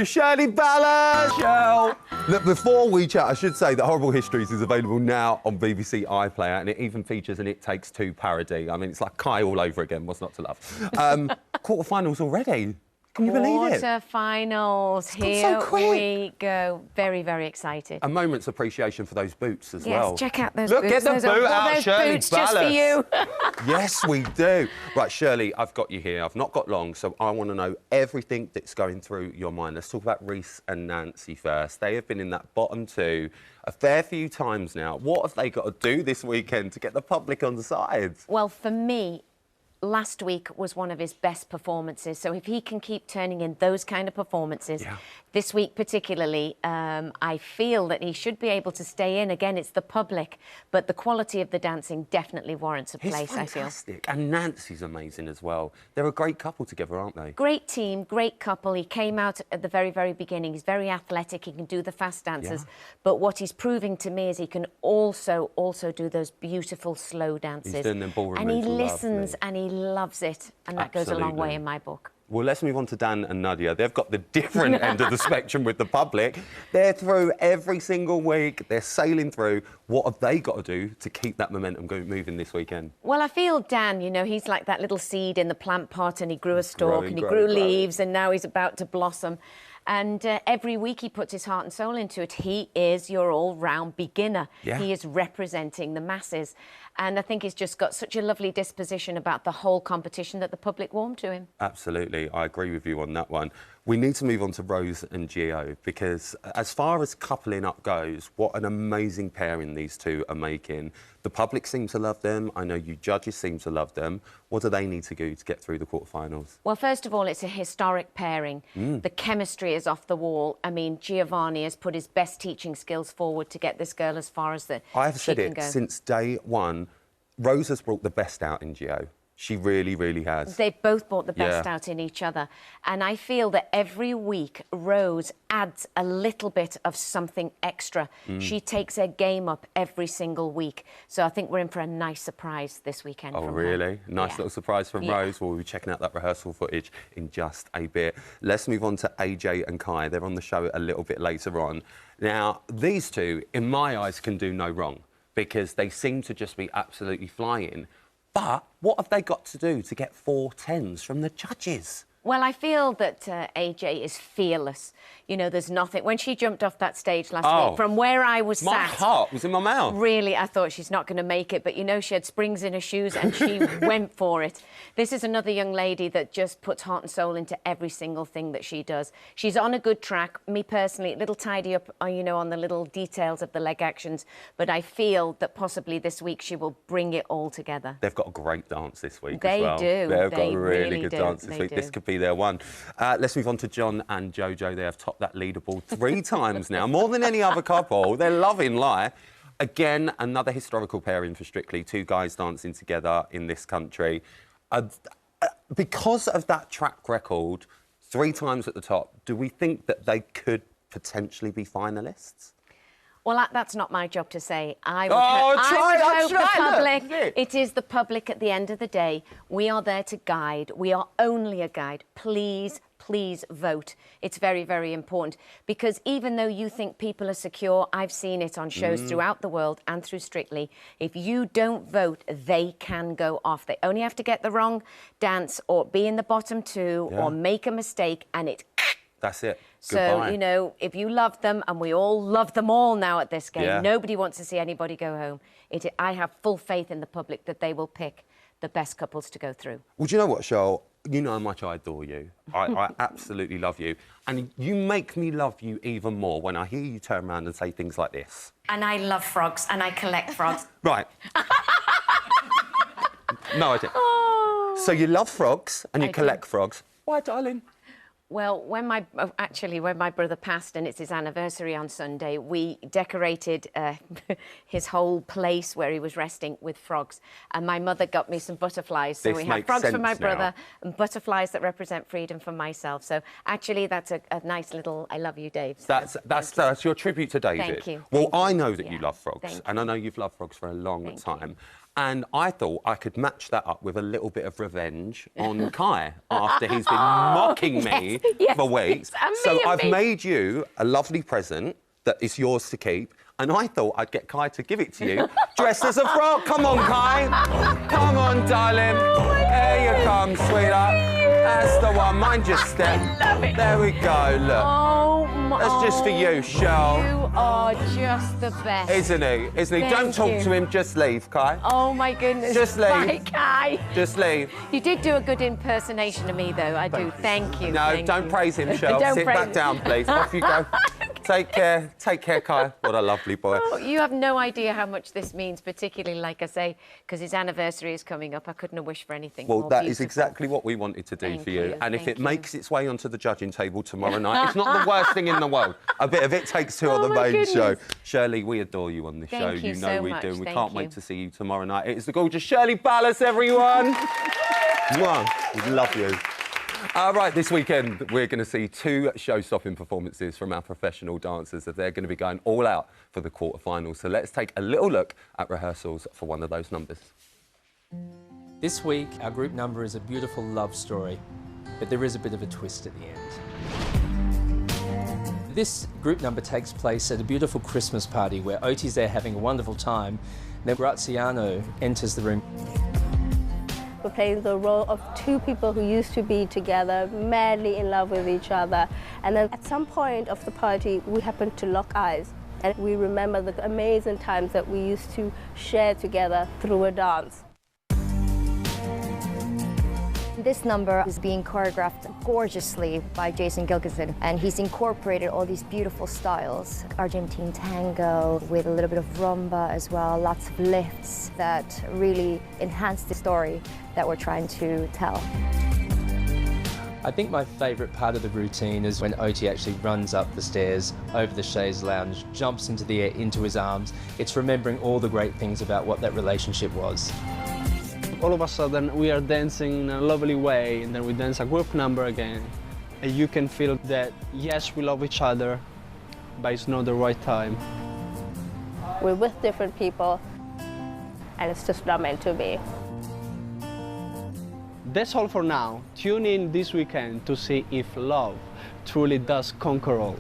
Shirley Ballas! Shell! Look, before we chat, I should say that Horrible Histories is available now on BBC iPlayer, and it even features an It Takes Two parody. I mean, it's like Kai all over again, what's not to love? Quarterfinals already. Can you believe it? Quarterfinals, here we go. Very, very excited. A moment's appreciation for those boots as well. Yes, check out those Look, boots. get the boot out, Shirley boots Ballas. just for you. Yes, we do. Right, Shirley, I've got you here. I've not got long, so I want to know everything that's going through your mind. Let's talk about Reece and Nancy first. They have been in that bottom two a fair few times now. What have they got to do this weekend to get the public on the side? Well, for me, last week was one of his best performances. So if he can keep turning in those kind of performances, this week particularly, I feel that he should be able to stay in. Again, it's the public, but the quality of the dancing definitely warrants a place, I feel. And Nancy's amazing as well. They're a great couple together, aren't they? Great team, great couple. He came out at the very, very beginning. He's very athletic. He can do the fast dances. But what he's proving to me is he can also do those beautiful slow dances. He's doing them ballroom and he listens lovely. and he loves it, and that goes a long way in my book. Well, let's move on to Dan and Nadia. They've got the different end of the spectrum with the public. They're through every single week. They're sailing through. What have they got to do to keep that momentum moving this weekend? Well, I feel Dan, you know, he's like that little seed in the plant pot, and he grew a stalk and he grew leaves, and now he's about to blossom. And every week he puts his heart and soul into it. He is your all-round beginner. He is representing the masses. And I think he's just got such a lovely disposition about the whole competition that the public warmed to him. Absolutely. I agree with you on that one. We need to move on to Rose and Gio, because as far as coupling up goes, what an amazing pairing these two are making. The public seem to love them. I know you judges seem to love them. What do they need to do to get through the quarterfinals? Well, first of all, it's a historic pairing. The chemistry is off the wall. I mean, Giovanni has put his best teaching skills forward to get this girl as far as I've said it since day one. Rose has brought the best out in Gio. She really, really has. They've both brought the best out in each other. And I feel that every week, Rose adds a little bit of something extra. She takes her game up every single week. So I think we're in for a nice surprise this weekend from her. Oh, really? Nice little surprise from Rose. We'll be checking out that rehearsal footage in just a bit. Let's move on to AJ and Kai. They're on the show a little bit later on. Now, these two, in my eyes, can do no wrong, because they seem to just be absolutely flying. But what have they got to do to get 4 10s from the judges? Well, I feel that AJ is fearless. You know, there's nothing... When she jumped off that stage last week, from where I was sat... My heart was in my mouth. Really, I thought she's not going to make it. But, you know, she had springs in her shoes and she went for it. This is another young lady that just puts heart and soul into every single thing that she does. She's on a good track. Me, personally, a little tidy up, you know, on the little details of the leg actions. But I feel that possibly this week she will bring it all together. They've got a great dance this week as well. They've got a really good dance this week. This could be their one. Let's move on to John and Jojo. They have topped that leaderboard 3 times now, more than any other couple. They're loving life. Again, another historical pairing for Strictly, 2 guys dancing together in this country. Because of that track record, 3 times at the top, do we think that they could potentially be finalists? Well, that's not my job to say. I would hope the public. It is the public at the end of the day. We are there to guide. We are only a guide. Please, please vote. It's very, very important. Because even though you think people are secure, I've seen it on shows throughout the world and through Strictly. If you don't vote, they can go off. They only have to get the wrong dance or be in the bottom 2 or make a mistake, and it... That's it. So, you know, if you love them, and we all love them all now at this game, nobody wants to see anybody go home. I have full faith in the public that they will pick the best couples to go through. Well, do you know what, Cheryl? You know how much I adore you. I absolutely love you. And you make me love you even more when I hear you turn around and say things like this. And I love frogs, and I collect frogs. Right. No, I didn't. So you love frogs and you collect frogs. Why, darling? Well, when my brother passed, and it's his anniversary on Sunday, we decorated his whole place where he was resting with frogs. And my mother got me some butterflies. So we have frogs for my brother and butterflies that represent freedom for myself. So actually, that's a nice little I love you, Dave. So that's your tribute to David. Thank you. Well, I know that you love frogs, and I know you've loved frogs for a long time. And I thought I could match that up with a little bit of revenge on Kai after he's been mocking me for weeks. So I've made you a lovely present that is yours to keep. And I thought I'd get Kai to give it to you, dressed as a frog. Come on, Kai. Come on, darling. There you come, sweetheart. That's the one. Mind your step. I love it. There we go, look. Oh, my. That's just for you, Shirl. You are just the best. Isn't he? Isn't he? Don't talk to him. Just leave, Kai. Oh, my goodness. Just leave. Bye, Kai. Just leave. You did do a good impersonation of me, though. I do. Thank you. No, don't praise him, Shirl. Sit back down, please. Off you go. Take care. Take care, Kai. What a lovely boy. Oh, you have no idea how much this means, particularly, like I say, because his anniversary is coming up. I couldn't have wished for anything more Well, that beautiful. is exactly what we wanted to do for you. And if it you. makes its way onto the judging table tomorrow night, it's not the worst thing in the world. A bit of It Takes Two on the main show. Shirley, we adore you on the show. You know so we much. do. And we Thank can't you. wait to see you tomorrow night. It's the gorgeous Shirley Ballas, everyone. Mwah. We love you. Right, this weekend we're going to see 2 show-stopping performances from our professional dancers as they're going to be going all out for the quarterfinals. So let's take a little look at rehearsals for one of those numbers. This week, our group number is a beautiful love story, but there is a bit of a twist at the end. This group number takes place at a beautiful Christmas party where Oti's there having a wonderful time. Then Graziano enters the room. We're playing the role of 2 people who used to be together, madly in love with each other. And then at some point of the party, we happen to lock eyes. And we remember the amazing times that we used to share together through a dance. This number is being choreographed gorgeously by Jason Gilkison, and he's incorporated all these beautiful styles. Argentine tango with a little bit of rumba as well, lots of lifts that really enhance the story that we're trying to tell. I think my favourite part of the routine is when Oti actually runs up the stairs, over the chaise lounge, jumps into the air, into his arms. It's remembering all the great things about what that relationship was. All of a sudden we are dancing in a lovely way, and then we dance a group number again. And you can feel that, yes, we love each other, but it's not the right time. We're with different people, and it's just not meant to be. That's all for now. Tune in this weekend to see if love truly does conquer all.